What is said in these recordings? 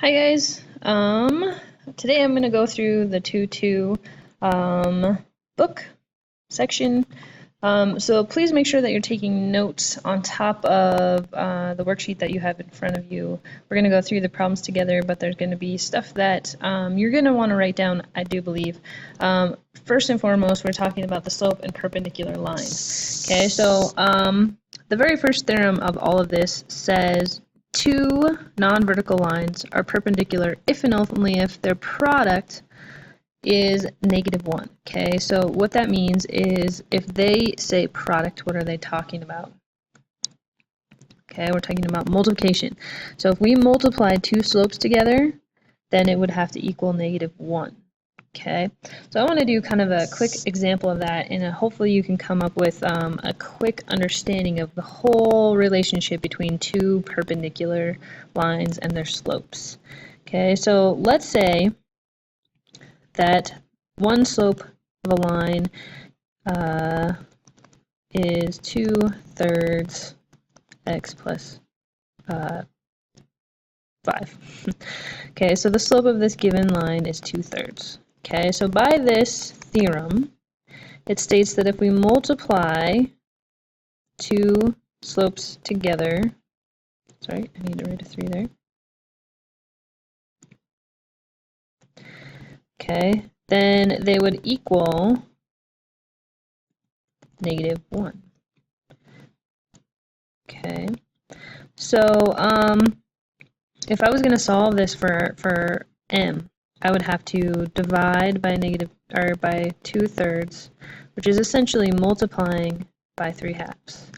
Hi guys. Today I'm going to go through the 2-2 book section. So please make sure that you're taking notes on top of the worksheet that you have in front of you. We're going to go through the problems together, but there's going to be stuff that you're going to want to write down, I do believe. First and foremost, we're talking about the slope and perpendicular lines. Okay, so the very first theorem of all of this says two non-vertical lines are perpendicular if and only if their product is -1. Okay, so what that means is if they say product, what are they talking about? Okay, we're talking about multiplication. So if we multiply two slopes together, then it would have to equal -1. Okay, so I want to do kind of a quick example of that, and hopefully you can come up with a quick understanding of the whole relationship between two perpendicular lines and their slopes. Okay, so let's say that one slope of a line is 2/3 x plus 5. Okay, so the slope of this given line is 2/3. Okay, so by this theorem, it states that if we multiply two slopes together, sorry, I need to write a 3 there. Okay, then they would equal -1. Okay, so if I was going to solve this for m, I would have to divide by by 2/3, which is essentially multiplying by 3/2.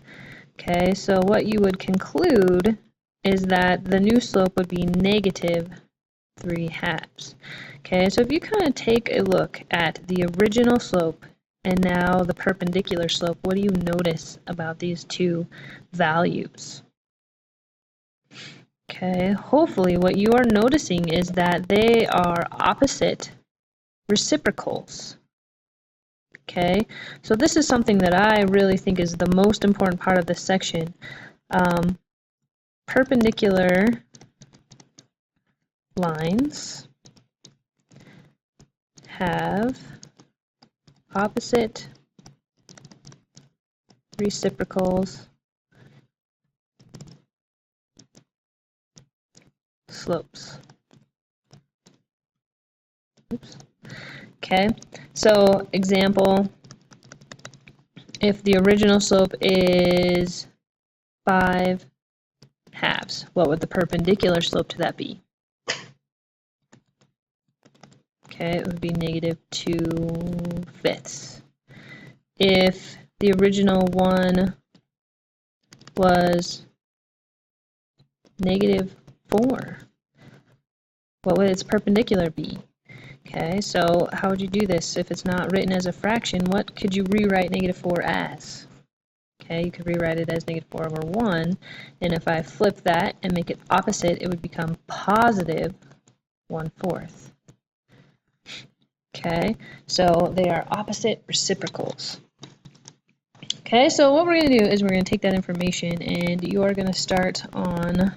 Okay, so what you would conclude is that the new slope would be -3/2. Okay, so if you kind of take a look at the original slope and now the perpendicular slope, what do you notice about these two values? Okay, hopefully what you are noticing is that they are opposite reciprocals. Okay, so this is something that I really think is the most important part of this section. Perpendicular lines have opposite reciprocals slopes. Oops. Okay, so example, if the original slope is 5/2, what would the perpendicular slope to that be? Okay, it would be -2/5. If the original one was -4, what would its perpendicular be? Okay, so how would you do this? If it's not written as a fraction, what could you rewrite -4 as? Okay, you could rewrite it as -4/1, and if I flip that and make it opposite, it would become +1/4. Okay, so they are opposite reciprocals. Okay, so what we're going to do is we're going to take that information and you are going to start on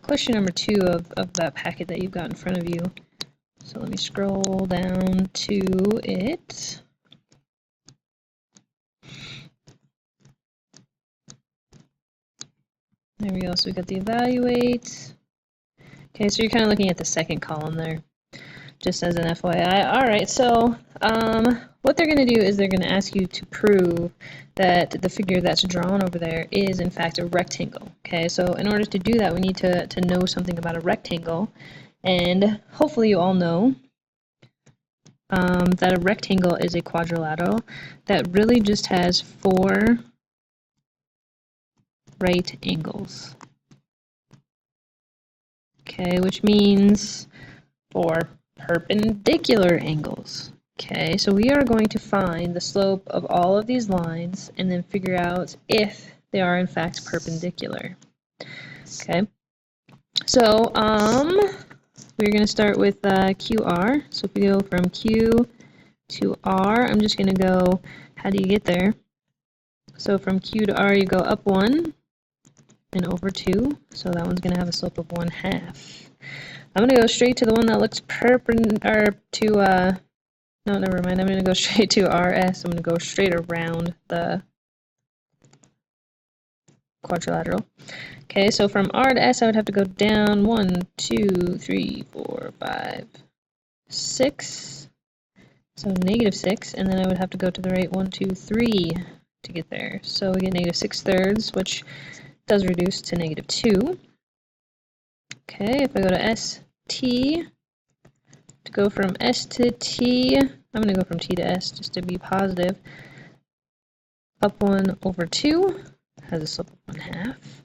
question number 2 of that packet that you've got in front of you. So let me scroll down to it. There we go, so we got the evaluate. Okay, so you're kind of looking at the second column there, just as an FYI. Alright, so what they're going to do is they're going to ask you to prove that the figure that's drawn over there is in fact a rectangle. Okay, so in order to do that, we need to know something about a rectangle, and hopefully you all know that a rectangle is a quadrilateral that really just has 4 right angles. Okay, which means 4 perpendicular angles. Okay, so we are going to find the slope of all of these lines and then figure out if they are in fact perpendicular. Okay, so we're going to start with QR. So if we go from Q to R, I'm just going to go, how do you get there? So from Q to R, you go up 1 and over 2. So that one's going to have a slope of 1/2. I'm going to go straight to the one that looks perpendicular to, no, never mind. I'm going to go straight to RS. I'm going to go straight around the quadrilateral. Okay, so from R to S, I would have to go down 1, 2, 3, 4, 5, 6. So -6, and then I would have to go to the right 1, 2, 3 to get there. So we get -6/3, which does reduce to -2. Okay, if I go to S, T, to go from S to T, I'm going to go from T to S just to be positive. Up 1/2 has a slope of 1/2.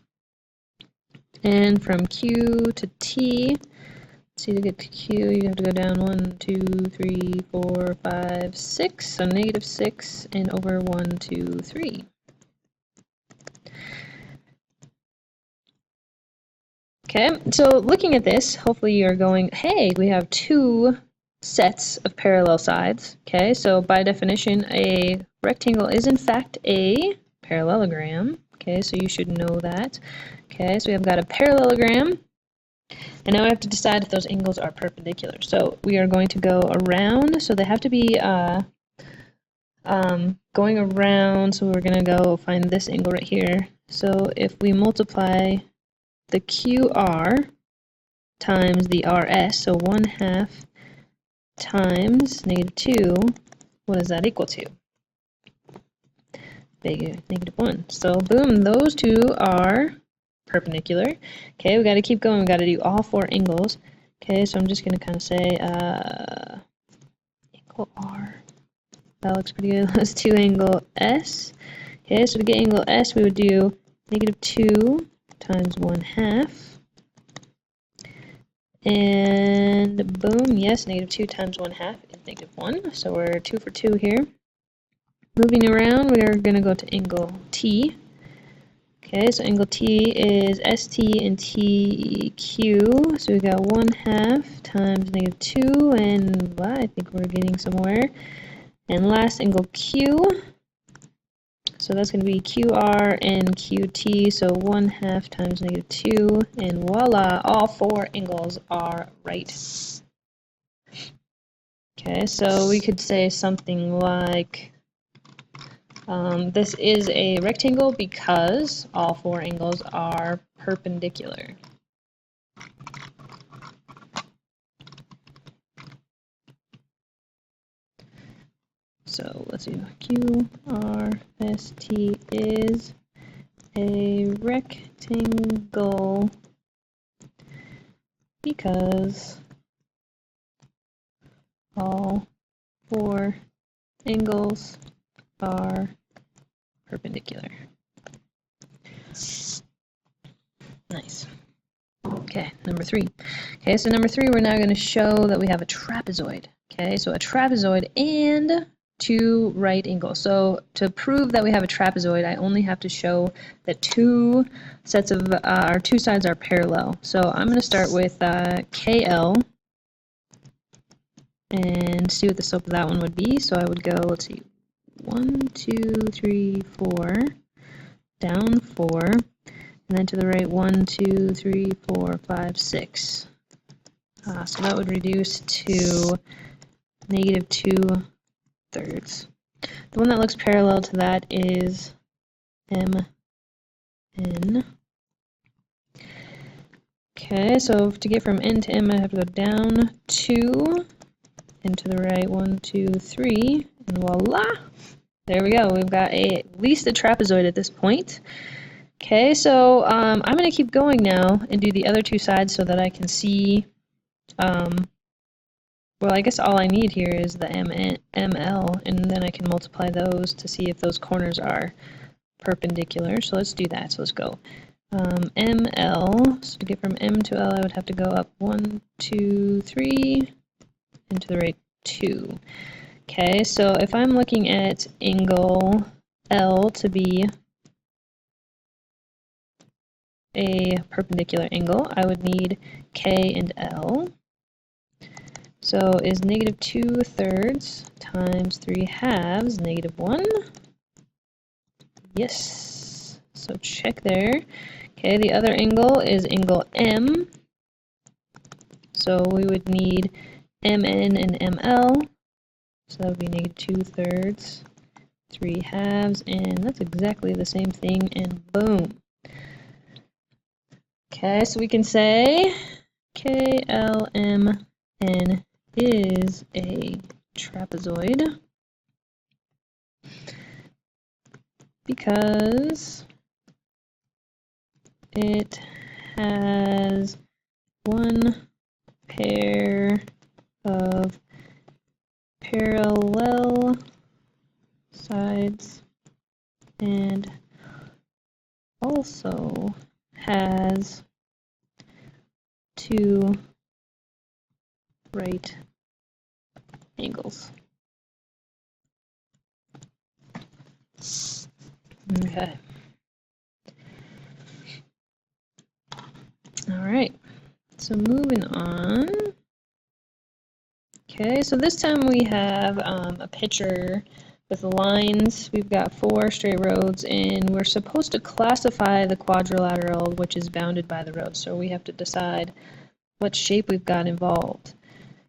And from Q to T, see, to get to Q, you have to go down 1, 2, 3, 4, 5, 6. So -6 and over 1, 2, 3. Okay, so looking at this, hopefully you're going, hey, we have 2 sets of parallel sides. Okay, so by definition, a rectangle is in fact a parallelogram. Okay, so you should know that. Okay, so we have got a parallelogram. And now we have to decide if those angles are perpendicular. So we are going to go around, so they have to be going around, so we're going to go find this angle right here. So if we multiply the QR times the RS, so 1/2 times -2, what does that equal to? -1. So boom, those two are perpendicular. Okay, we got to keep going. We got to do all 4 angles. Okay, so I'm just going to kind of say angle R. That looks pretty good. Let's do angle S. Okay, so to get angle S, we would do -2 times 1/2. And boom, yes, -2 times 1/2 is -1. So we're 2 for 2 here. Moving around, we are going to go to angle T. Okay, so angle T is ST and TQ. So we got 1/2 times -2, and well, I think we're getting somewhere. And last angle Q. So that's going to be QR and QT. So 1/2 times -2, and voila, all 4 angles are right. Okay, so we could say something like this is a rectangle because all 4 angles are perpendicular. So let's see, QRST is a rectangle because all 4 angles are perpendicular. Nice. Okay, number 3. Okay, so number 3, we're now going to show that we have a trapezoid. Okay, so a trapezoid and 2 right angles. So to prove that we have a trapezoid, I only have to show that 2 sets of our 2 sides are parallel. So I'm going to start with KL and see what the slope of that one would be. So I would go, let's see, 1, 2, 3, 4, down 4, and then to the right 1, 2, 3, 4, 5, 6. So that would reduce to -2/3. The one that looks parallel to that is MN. Okay, so to get from N to M, I have to go down 2, and to the right 1, 2, 3, and voila! There we go. We've got at least a trapezoid at this point. Okay, so I'm going to keep going now and do the other 2 sides so that I can see, well, I guess all I need here is the ML, and then I can multiply those to see if those corners are perpendicular. So let's do that. So let's go ML. So to get from M to L, I would have to go up 1, 2, 3, and to the right 2. Okay, so if I'm looking at angle L to be a perpendicular angle, I would need K and L. So is -2/3 times 3/2 -1? Yes. So check there. Okay, the other angle is angle M. So we would need mn and ml. So that would be negative 2/3, 3/2, and that's exactly the same thing, and boom. Okay, so we can say KLMN is a trapezoid because it has one pair of parallel sides and also has two right angles. Okay. All right. So moving on. Okay, so this time we have a picture with lines. We've got 4 straight roads, and we're supposed to classify the quadrilateral which is bounded by the road. So we have to decide what shape we've got involved.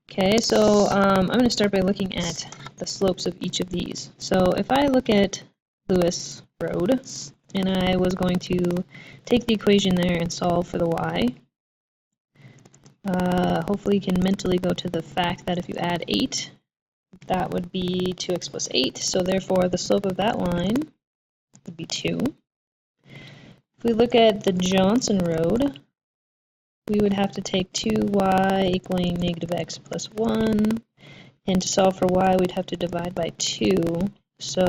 Okay, so I'm going to start by looking at the slopes of each of these. So if I look at Lewis Road, and I was going to take the equation there and solve for the y, hopefully you can mentally go to the fact that if you add 8, that would be 2x plus 8, so therefore the slope of that line would be 2. If we look at the Johnson Road, we would have to take 2y equaling negative x plus 1, and to solve for y we'd have to divide by 2, so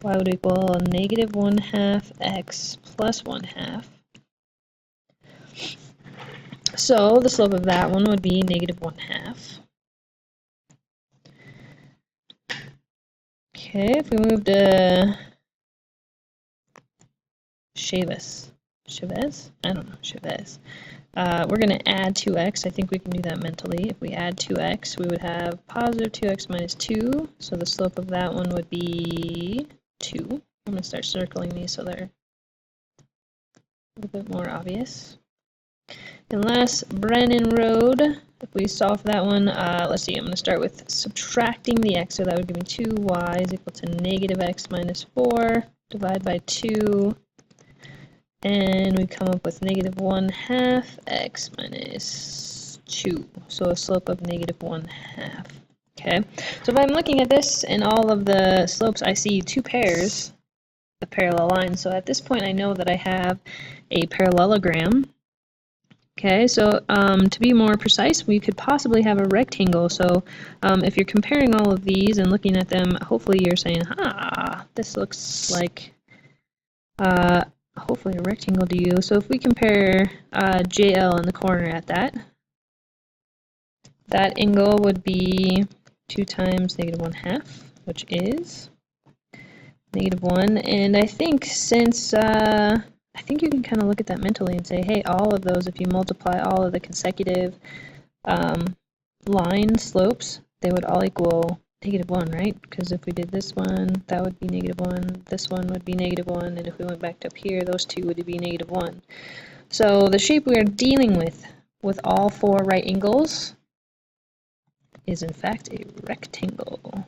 y would equal negative 1/2 x plus 1/2. So the slope of that one would be negative 1/2. Okay, if we move to Chavez, I don't know, Chavez. We're going to add 2x. I think we can do that mentally. If we add 2x, we would have positive 2x minus 2. So the slope of that one would be 2. I'm going to start circling these so they're a little bit more obvious. And last, Brennan Road. If we solve for that one, let's see, I'm going to start with subtracting the x. So that would give me 2y is equal to negative x minus 4. Divide by 2. And we come up with negative 1/2 x minus 2. So a slope of negative 1/2. Okay, so if I'm looking at this and all of the slopes, I see 2 pairs of parallel lines. So at this point, I know that I have a parallelogram. Okay, so to be more precise, we could possibly have a rectangle. So if you're comparing all of these and looking at them, hopefully you're saying, this looks like hopefully a rectangle to you. So if we compare JL in the corner at that angle would be 2 times negative 1/2, which is negative 1. And I think since, I think you can kind of look at that mentally and say, hey, all of those, if you multiply all of the consecutive line slopes, they would all equal negative 1, right? Because if we did this one, that would be negative 1, this one would be negative 1, and if we went back to up here, those two would be negative 1. So the shape we are dealing with all 4 right angles is in fact a rectangle.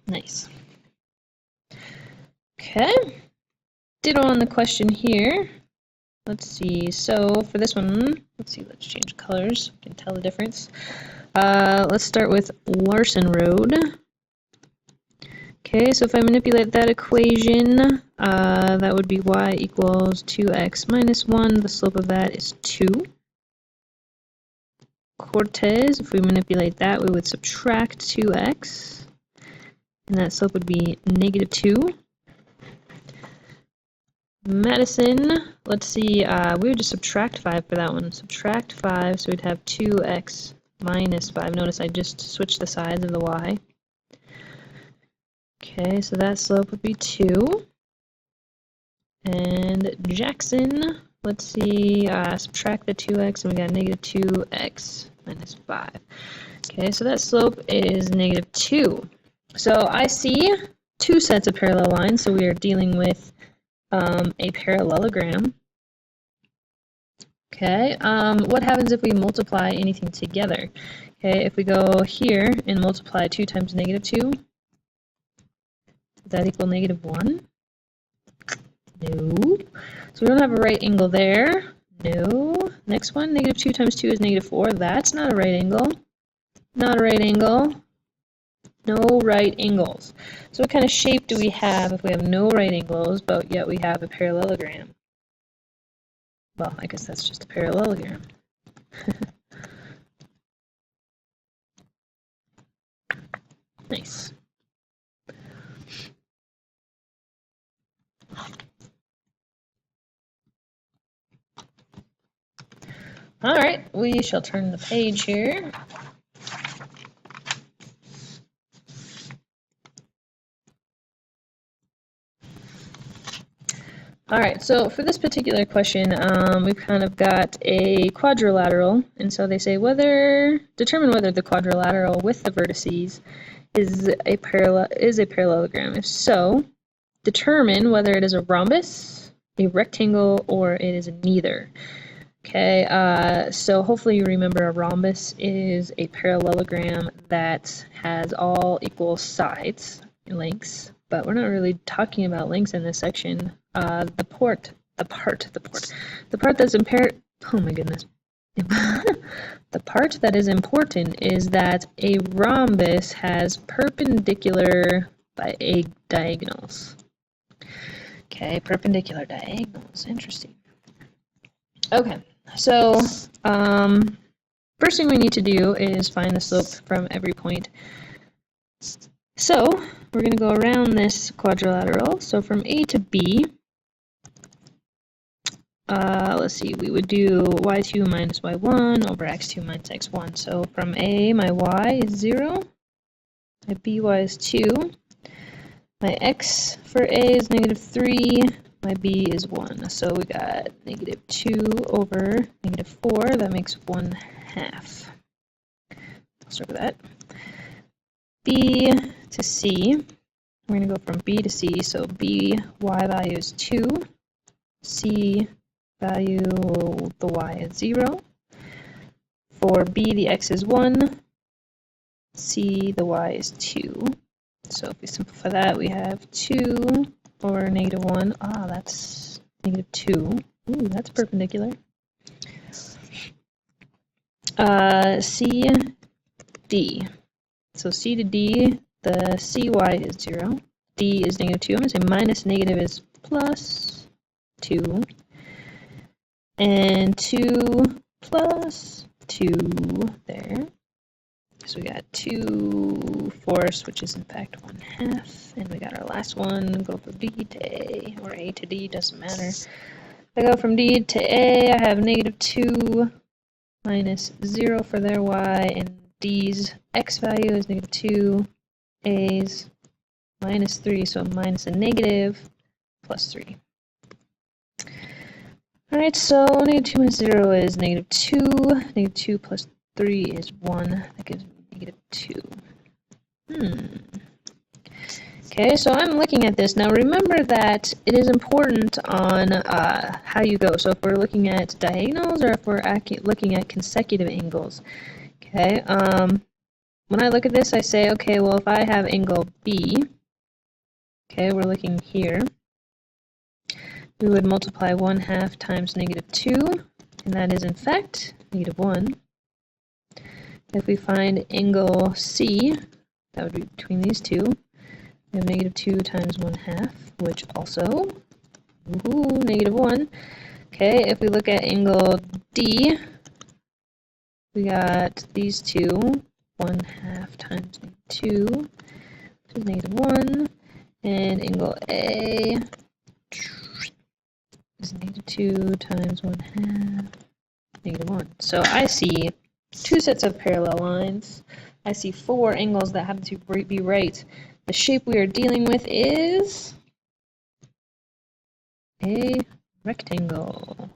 Nice. Okay. Ditto on the question here. Let's see, so for this one, let's change colors, we can tell the difference. Let's start with Larson Road. Okay, so if I manipulate that equation, that would be y equals 2x minus 1, the slope of that is 2. Cortez, if we manipulate that, we would subtract 2x, and that slope would be negative 2. Madison, let's see, we would just subtract 5 for that one. Subtract 5, so we'd have 2x minus 5. Notice I just switched the sides of the y. Okay, so that slope would be 2. And Jackson, let's see, subtract the 2x, and we got negative 2x minus 5. Okay, so that slope is negative 2. So I see 2 sets of parallel lines, so we are dealing with a parallelogram. Okay, what happens if we multiply anything together? Okay, if we go here and multiply 2 times negative 2, does that equal negative 1? No. So we don't have a right angle there. No. Next one, negative 2 times 2 is negative 4. That's not a right angle. Not a right angle. No right angles. So what kind of shape do we have if we have no right angles, but yet we have a parallelogram? Well, I guess that's just a parallelogram. Nice. All right, we shall turn the page here. All right, so for this particular question, we've kind of got a quadrilateral, and so they say determine whether the quadrilateral with the vertices is a parallelogram. If so, determine whether it is a rhombus, a rectangle, or it is neither. Okay, so hopefully you remember a rhombus is a parallelogram that has all equal sides, lengths, but we're not really talking about lengths in this section. The part that's oh my goodness. The part that is important is that a rhombus has perpendicular diagonals. Okay, perpendicular diagonals, interesting. Okay, so first thing we need to do is find the slope from every point. So we're going to go around this quadrilateral. So from A to B, let's see, we would do y2 minus y1 over x2 minus x1. So from A, my y is 0, my by is 2, my x for A is negative 3, my b is 1. So we got negative 2 over negative 4. That makes 1/2. I'll start with that. B to C. We're going to go from B to C. So B, y value is 2. C value, the y is 0. For B, the x is 1. C, the y is 2. So if we simplify that, we have 2 over negative 1. Ah, that's negative 2. Ooh, that's perpendicular. C, D. So C to D, the cy is 0. D is negative 2. I'm going to say minus negative is plus 2. And 2 plus 2 there. So we got 2/4, which is in fact 1/2. And we got our last one, go from D to A, or A to D, doesn't matter. If I go from D to A, I have negative 2 minus 0 for their y, and D's x value is negative 2, A's minus 3, so minus a negative plus 3. Alright, so negative 2 minus 0 is negative 2. Negative 2 plus 3 is 1. That gives me negative 2. Okay, so I'm looking at this. Now remember that it is important on how you go. So if we're looking at diagonals or if we're looking at consecutive angles. Okay, when I look at this, I say, okay, well, if I have angle B, okay, we're looking here, we would multiply 1/2 times negative 2, and that is in fact negative 1. If we find angle C, that would be between these two, we have negative 2 times 1/2, which also, negative 1. Okay, if we look at angle D, we got these two, 1/2 times 2, which is negative 1, and angle A is negative 2 times 1/2, negative 1. So I see 2 sets of parallel lines. I see 4 angles that have to be right. The shape we are dealing with is a rectangle.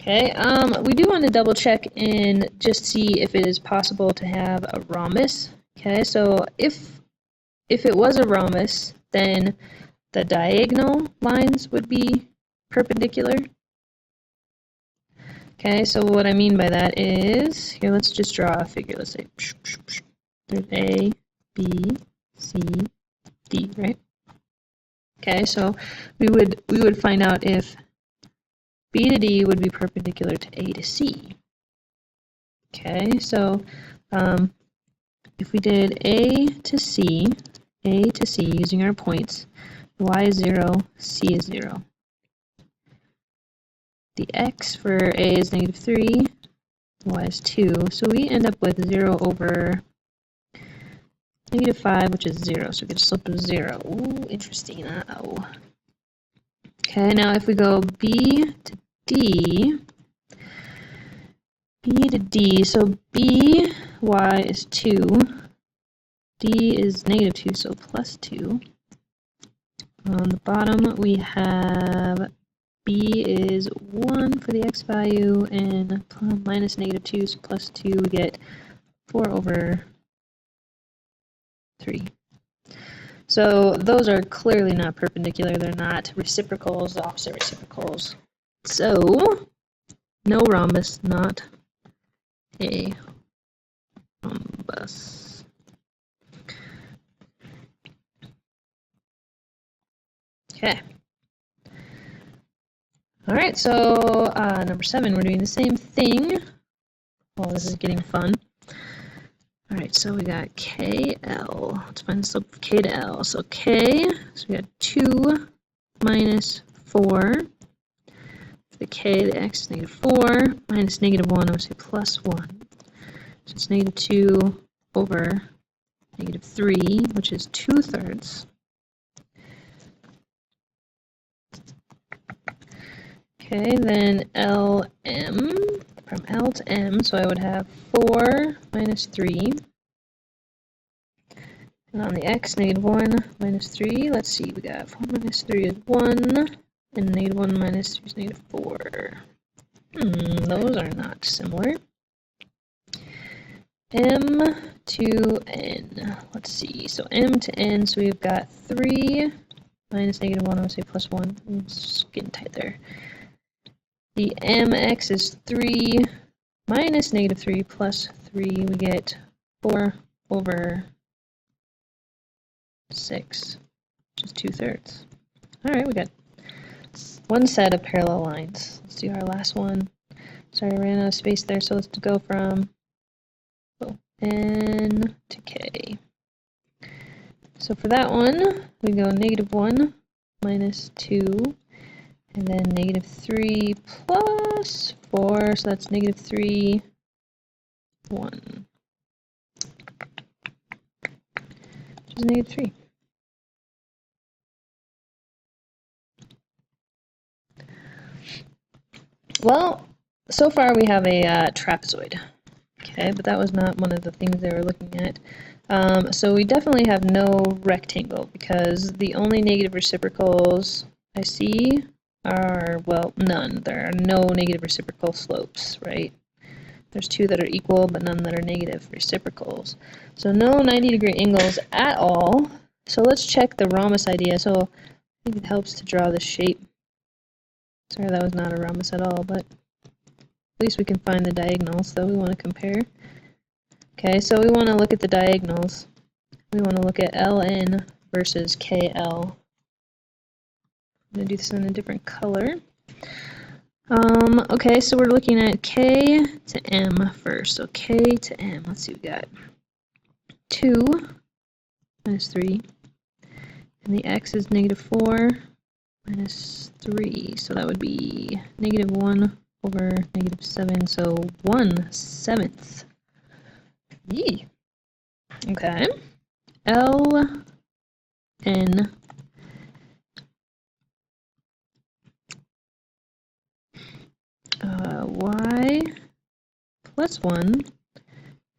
Okay, we do want to double check and just see if it is possible to have a rhombus. Okay, so if it was a rhombus, then the diagonal lines would be perpendicular. Okay, so what I mean by that is, here, let's just draw a figure. Let's say there's A, B, C, D, right? Okay, so we would find out if B to D would be perpendicular to A to C. Okay, so if we did A to C using our points, y is 0, c is 0. The x for A is -3, y is 2, so we end up with 0 over -5, which is 0, so we get a slope of 0. Ooh, interesting. Uh-oh. Okay, now if we go B to D, so B, y is 2, D is -2, so plus 2. On the bottom, we have B is 1 for the x value, and minus -2, so plus 2, we get 4 over 3. So those are clearly not perpendicular. They're not reciprocals, opposite reciprocals. So no rhombus, not a rhombus. Okay. All right, so number 7, we're doing the same thing. Well, this is getting fun. All right, so we got KL. Let's find the slope of K to L. So K, so we got 2 minus 4. For the K, the X is -4, minus -1, I'm going to say plus 1. So it's -2 over -3, which is 2/3. Okay, then LM, from L to M, so I would have 4 minus 3. And on the X, -1 minus 3, let's see, we got 4 minus 3 is 1, and -1 minus 3 is -4. Those are not similar. M to N, let's see, so M to N, so we've got 3 minus -1, I'm going to say plus 1, it's getting tight there. The mx is 3 minus -3 plus 3, we get 4 over 6, which is 2/3. All right, we got one set of parallel lines. Let's do our last one. Sorry, I ran out of space there, so let's go from N to K. So for that one, we go -1 minus 2, and then -3 plus 4, so that's -3, 1, which is -3. Well, so far we have a trapezoid, okay, but that was not one of the things they were looking at. So we definitely have no rectangle, because the only negative reciprocals I see are, well, none. There are no negative reciprocal slopes, right? There's 2 that are equal, but none that are negative reciprocals. So no 90-degree angles at all. So let's check the rhombus idea. So I think it helps to draw this shape. Sorry, that was not a rhombus at all, but at least we can find the diagonals that we want to compare. Okay, so we want to look at the diagonals. We want to look at LN versus KL. I'm going to do this in a different color. Okay, so we're looking at K to M first. So K to M, let's see, we got 2 minus 3, and the X is -4 minus 3, so that would be -1 over -7, so 1/7. Yee. Okay. L N y plus 1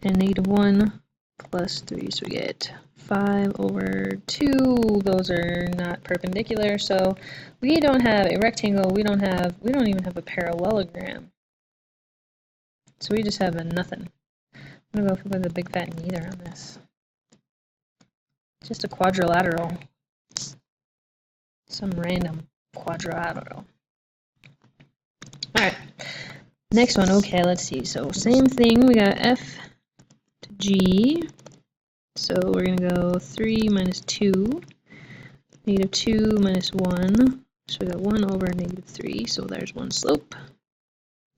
and -1 plus 3, so we get 5 over 2. Those are not perpendicular, so we don't have a rectangle. We don't even have a parallelogram. So we just have a nothing. I'm gonna go with a big fat neither on this. Just a quadrilateral. Some random quadrilateral. Alright, next one. Okay, let's see. So same thing, we got f to g. So we're going to go 3 minus 2, negative 2 minus 1. So we got 1 over negative 3, so there's one slope.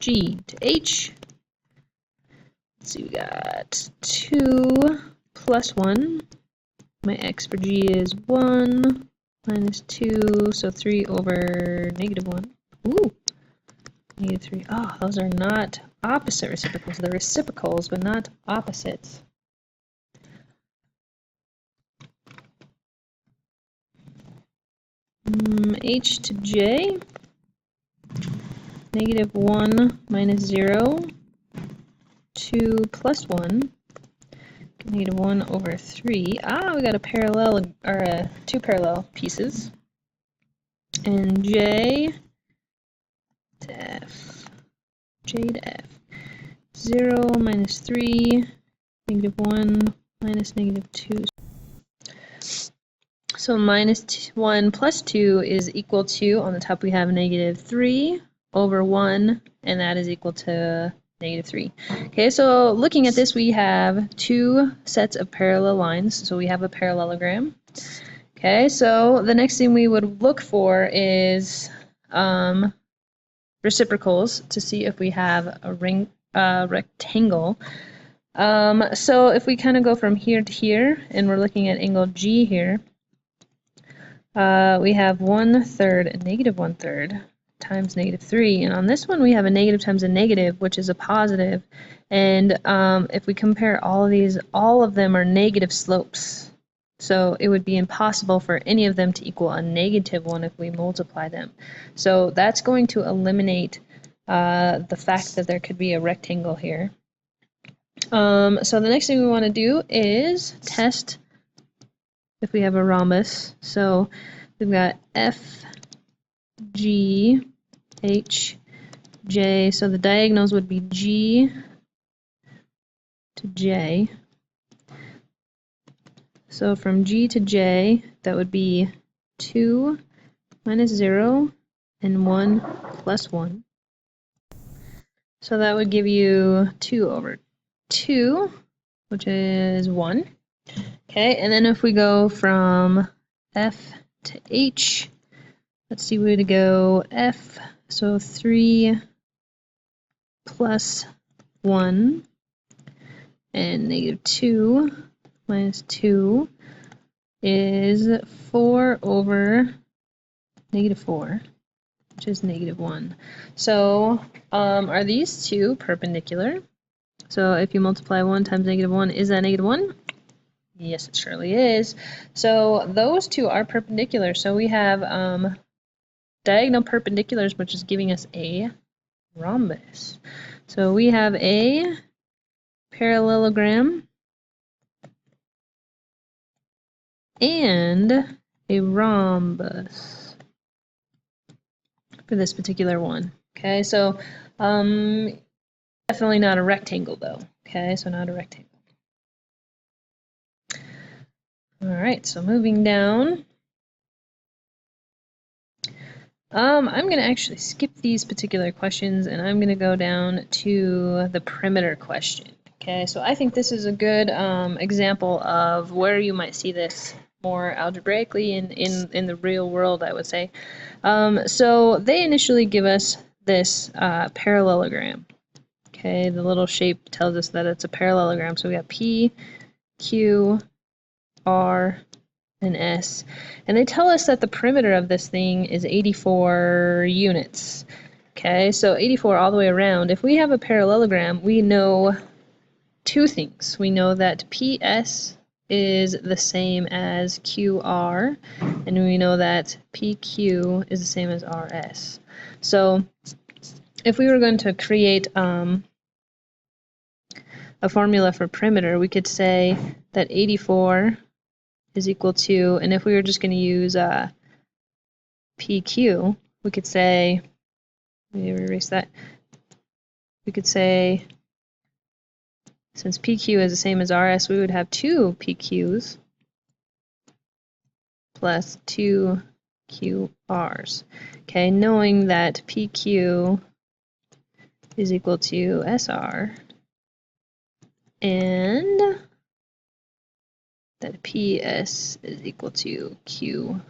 G to h. Let's see, we got 2 plus 1. My x for g is 1 minus 2, so 3 over negative 1. Ooh, negative 3. Oh, those are not opposite reciprocals. They're reciprocals, but not opposites. H to j, negative 1 minus 0, 2 plus 1, negative 1 over 3. Ah, we got a parallel, or two parallel pieces. And j to f, j to f. 0 minus 3, negative 1 minus negative 2. So minus 1 plus 2 is equal to, on the top we have negative 3 over 1, and that is equal to negative 3. Okay, so looking at this, we have two sets of parallel lines, so we have a parallelogram. Okay, so the next thing we would look for is reciprocals to see if we have a rectangle. So if we kind of go from here to here, and we're looking at angle G here, we have 1/3 and negative 1/3 times negative 3. And on this one, we have a negative times a negative, which is a positive. And if we compare all of these, all of them are negative slopes. So it would be impossible for any of them to equal a negative one if we multiply them. So that's going to eliminate the fact that there could be a rectangle here. So the next thing we want to do is test if we have a rhombus. So we've got F, G, H, J. So the diagonals would be G to J. So from G to J, that would be 2 minus 0 and 1 plus 1. So that would give you 2 over 2, which is 1. Okay, and then if we go from F to H, let's see where to go. F, so 3 plus 1, and negative 2 minus 2 is 4 over negative 4, which is negative 1. So are these two perpendicular? So if you multiply 1 times negative 1, is that negative 1? Yes, it surely is. So those two are perpendicular. So we have diagonal perpendiculars, which is giving us a rhombus. So we have a parallelogram and a rhombus for this particular one. Okay, so definitely not a rectangle though. Okay, so not a rectangle. All right, so moving down. I'm going to actually skip these particular questions and I'm going to go down to the perimeter question. Okay, so I think this is a good example of where you might see this more algebraically in the real world, I would say. So they initially give us this parallelogram. Okay, the little shape tells us that it's a parallelogram. So we got P, Q, R, and S. And they tell us that the perimeter of this thing is 84 units. Okay, so 84 all the way around. If we have a parallelogram, we know two things. We know that PS is the same as QR, and we know that PQ is the same as RS. So if we were going to create a formula for perimeter, we could say that 84 is equal to, and if we were just going to use PQ, we could say, let me erase that, we could say Since PQ is the same as RS, we would have 2 PQs plus 2 QRs. Okay, knowing that PQ is equal to SR and that PS is equal to QR.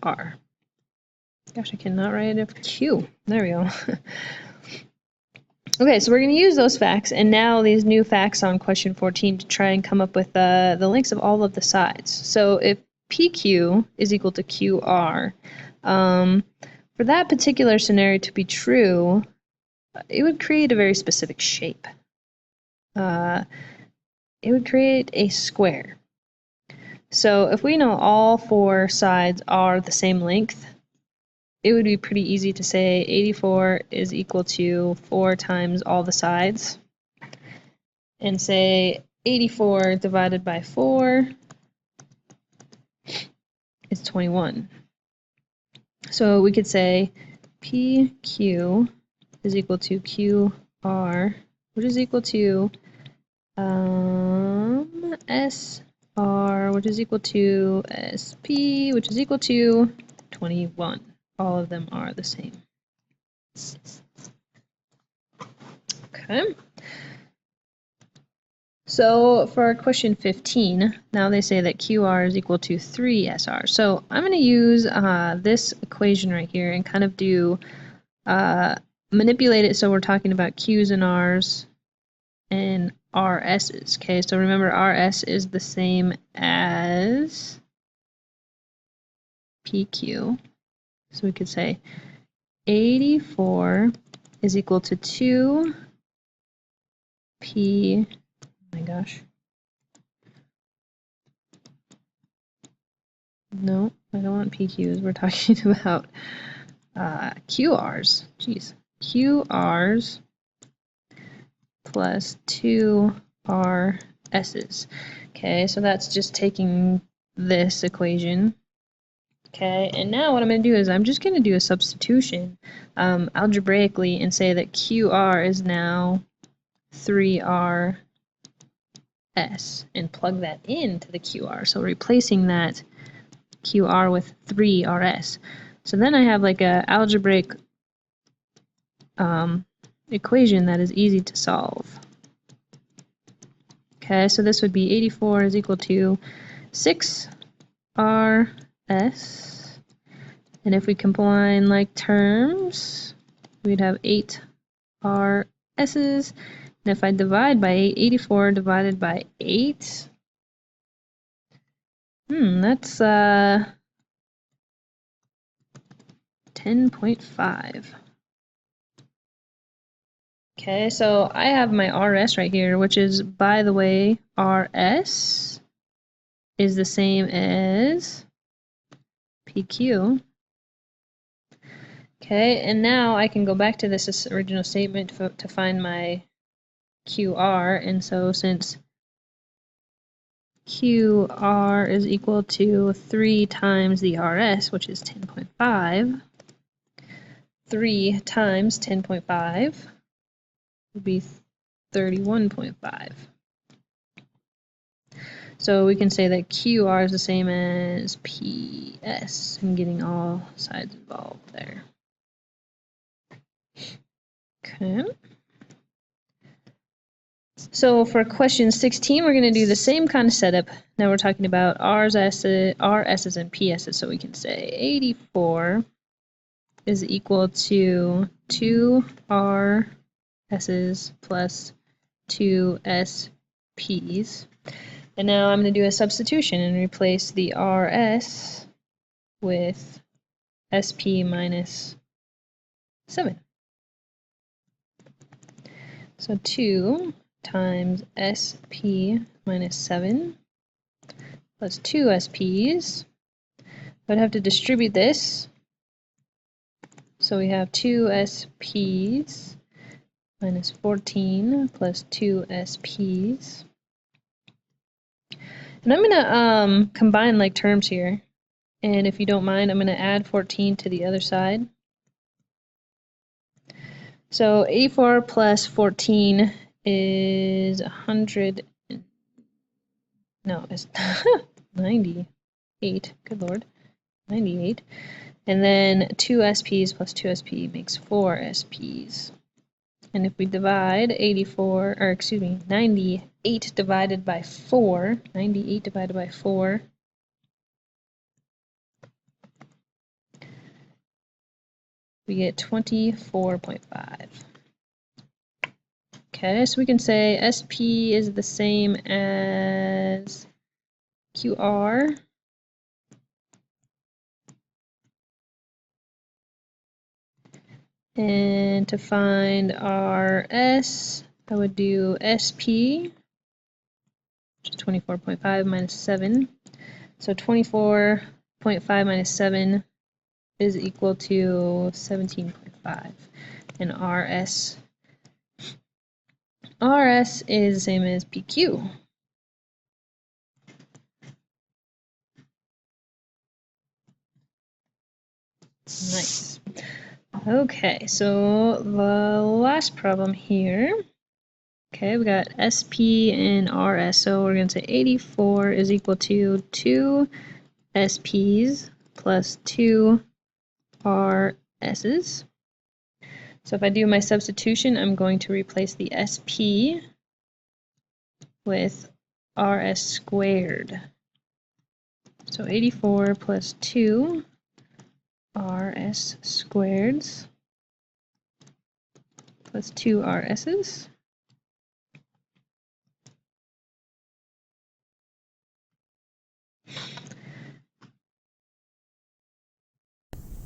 Gosh, I cannot write a Q. There we go. Okay, so we're going to use those facts and now these new facts on question 14 to try and come up with the lengths of all of the sides. So if PQ is equal to QR, for that particular scenario to be true, it would create a very specific shape. It would create a square. So if we know all 4 sides are the same length, it would be pretty easy to say 84 is equal to 4 times all the sides, and say 84 divided by 4 is 21. So we could say PQ is equal to QR, which is equal to SR, which is equal to SP, which is equal to 21. All of them are the same. Okay. So for question 15, now they say that QR is equal to 3SR. So I'm going to use this equation right here and kind of do manipulate it so we're talking about Q's and R's and RS's. Okay, so remember RS is the same as PQ. So we could say 84 is equal to 2 P, oh my gosh. No, I don't want PQs. We're talking about QRs. Jeez. QRs plus 2 RS's. Okay, so that's just taking this equation. Okay, and now what I'm going to do is I'm just going to do a substitution algebraically and say that QR is now 3RS and plug that into the QR. So replacing that QR with 3RS. So then I have like a algebraic equation that is easy to solve. Okay, so this would be 84 is equal to 6RS. And if we combine like terms, we'd have 8 RS's. And if I divide by 8, 84 divided by 8, that's 10.5. Okay, so I have my RS right here, which is, by the way, RS is the same as PQ. Okay, and now I can go back to this original statement to find my QR, and so since QR is equal to 3 times the RS, which is 10.5, 3 times 10.5 would be 31.5. So we can say that QR is the same as PS. I'm getting all sides involved there. Okay. So for question 16, we're going to do the same kind of setup. Now we're talking about RS's and PS's. So we can say 84 is equal to 2 RS's plus 2 SP's. And now I'm going to do a substitution and replace the RS with SP minus 7. So 2 times SP minus 7 plus 2 SP's. I would have to distribute this. So we have 2 SP's minus 14 plus 2 SP's. And I'm going to combine like terms here. And if you don't mind, I'm going to add 14 to the other side. So 84 plus 14 is 100, no, it's 98, good lord, 98. And then 2 SPs plus 2 SP makes 4 SPs. And if we divide 84, or excuse me, 98 divided by 4, 98 divided by 4, we get 24.5. Okay, so we can say SP is the same as QR. And to find RS, I would do SP, which is 24.5 minus 7. So 24.5 minus 7 is equal to 17.5. And RS is the same as PQ. Nice. Okay, so the last problem here. Okay, we got SP and RS, so we're going to say 84 is equal to 2 SPs plus 2 RSs. So if I do my substitution, I'm going to replace the SP with RS squared. So 84 plus 2 RS squareds plus 2 RSs.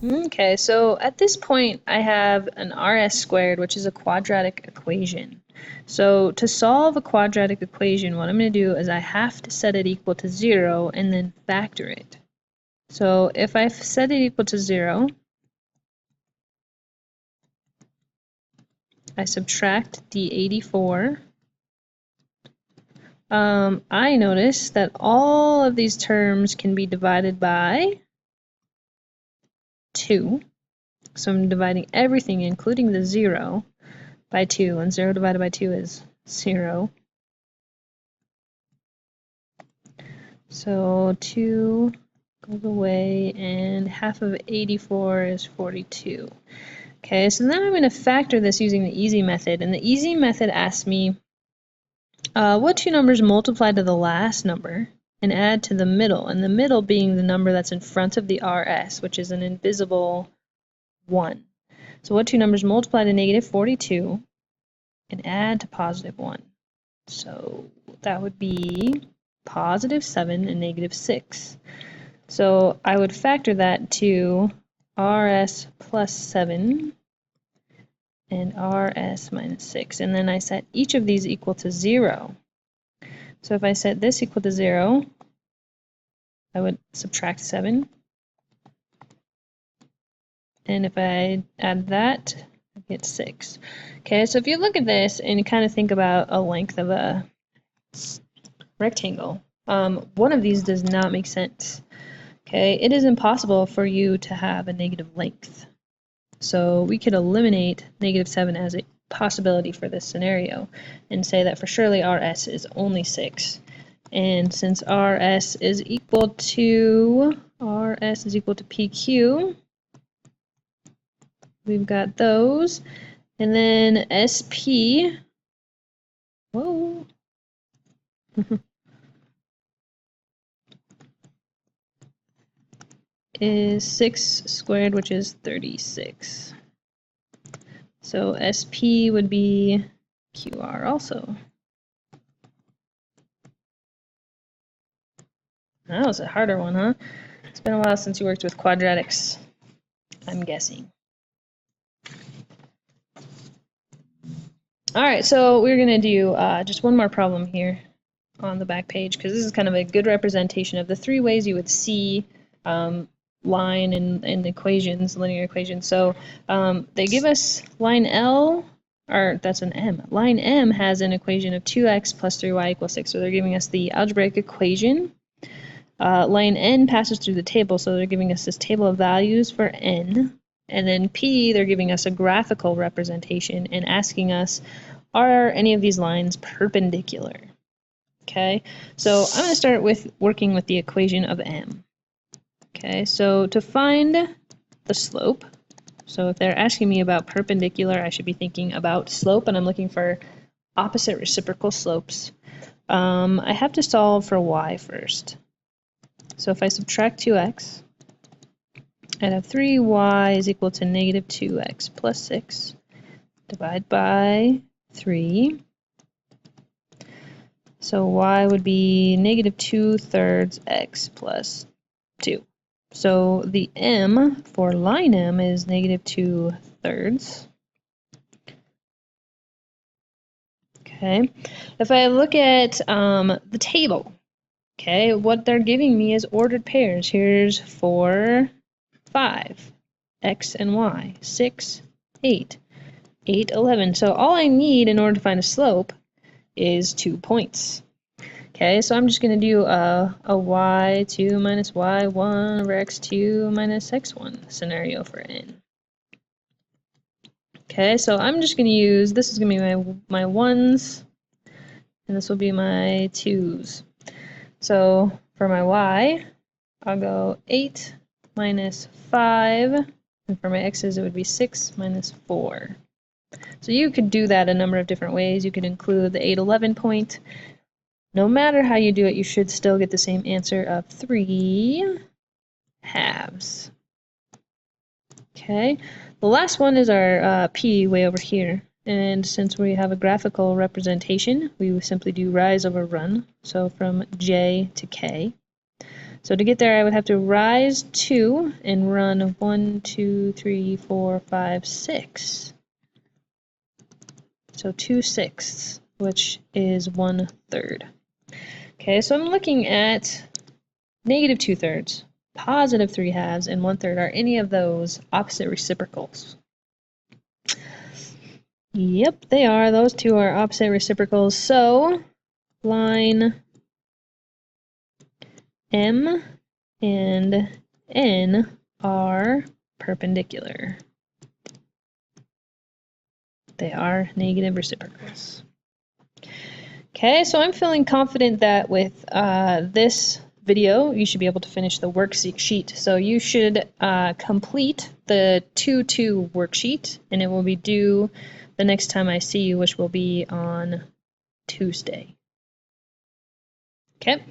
Okay, so at this point I have an RS squared, which is a quadratic equation. So to solve a quadratic equation, what I'm going to do is I have to set it equal to 0 and then factor it. So if I set it equal to 0, I subtract the 84. I notice that all of these terms can be divided by 2. So I'm dividing everything, including the 0, by 2, and 0 divided by 2 is 0. So 2 goes away, and half of 84 is 42. Okay, so then I'm going to factor this using the easy method, and the easy method asks me what two numbers multiply to the last number and add to the middle, and the middle being the number that's in front of the RS, which is an invisible 1. So what two numbers multiply to negative 42 and add to positive 1? So that would be positive 7 and negative 6. So I would factor that to RS plus 7 and RS minus 6. And then I set each of these equal to 0. So if I set this equal to 0, I would subtract 7. And if I add that, I get 6. Okay, so if you look at this and you kind of think about a length of a rectangle, one of these does not make sense. Okay, it is impossible for you to have a negative length. So we could eliminate negative 7 as a possibility for this scenario and say that for surely RS is only 6. And since RS is equal to PQ, we've got those. And then SP, whoa, is 6 squared, which is 36. So SP would be QR also. That was a harder one, huh? It's been a while since you worked with quadratics, I'm guessing. All right, so we're going to do just one more problem here on the back page, because this is kind of a good representation of the 3 ways you would see line and equations, linear equations. So they give us line L, or that's an M. Line M has an equation of 2x plus 3y equals 6. So they're giving us the algebraic equation. Line N passes through the table, so they're giving us this table of values for N. And then P, they're giving us a graphical representation and asking us are any of these lines perpendicular? Okay, so I'm going to start with working with the equation of m. Okay, so to find the slope, so if they're asking me about perpendicular, I should be thinking about slope, and I'm looking for opposite reciprocal slopes. I have to solve for y first. So if I subtract 2x, I'd have 3y is equal to negative 2x plus 6. Divide by 3. So y would be negative 2/3 x plus 2. So the m for line m is negative 2/3. Okay. If I look at the table, okay, what they're giving me is ordered pairs. Here's 4, 5, x and y, 6, 8, 8, 11. So all I need in order to find a slope is 2 points. Okay, so I'm just going to do a y2 minus y1 over x2 minus x1 scenario for n. Okay, so I'm just going to use, this is going to be my 1s, and this will be my 2s. So for my y, I'll go 8 minus 5, and for my x's it would be 6 minus 4. So you could do that a number of different ways. You could include the 8, 11 point. No matter how you do it, you should still get the same answer of 3 halves. Okay, the last one is our p way over here. And since we have a graphical representation, we would simply do rise over run. So from j to k. So to get there, I would have to rise 2 and run 1, 2, 3, 4, 5, 6. So 2/6, which is 1/3. Okay, so I'm looking at negative 2/3, positive 3 halves, and 1/3. Are any of those opposite reciprocals? Yep, they are. Those two are opposite reciprocals. So line M and N are perpendicular. They are negative reciprocals. Okay, so I'm feeling confident that with this video, you should be able to finish the worksheet. So you should complete the 2-2 worksheet, and it will be due the next time I see you, which will be on Tuesday. Okay.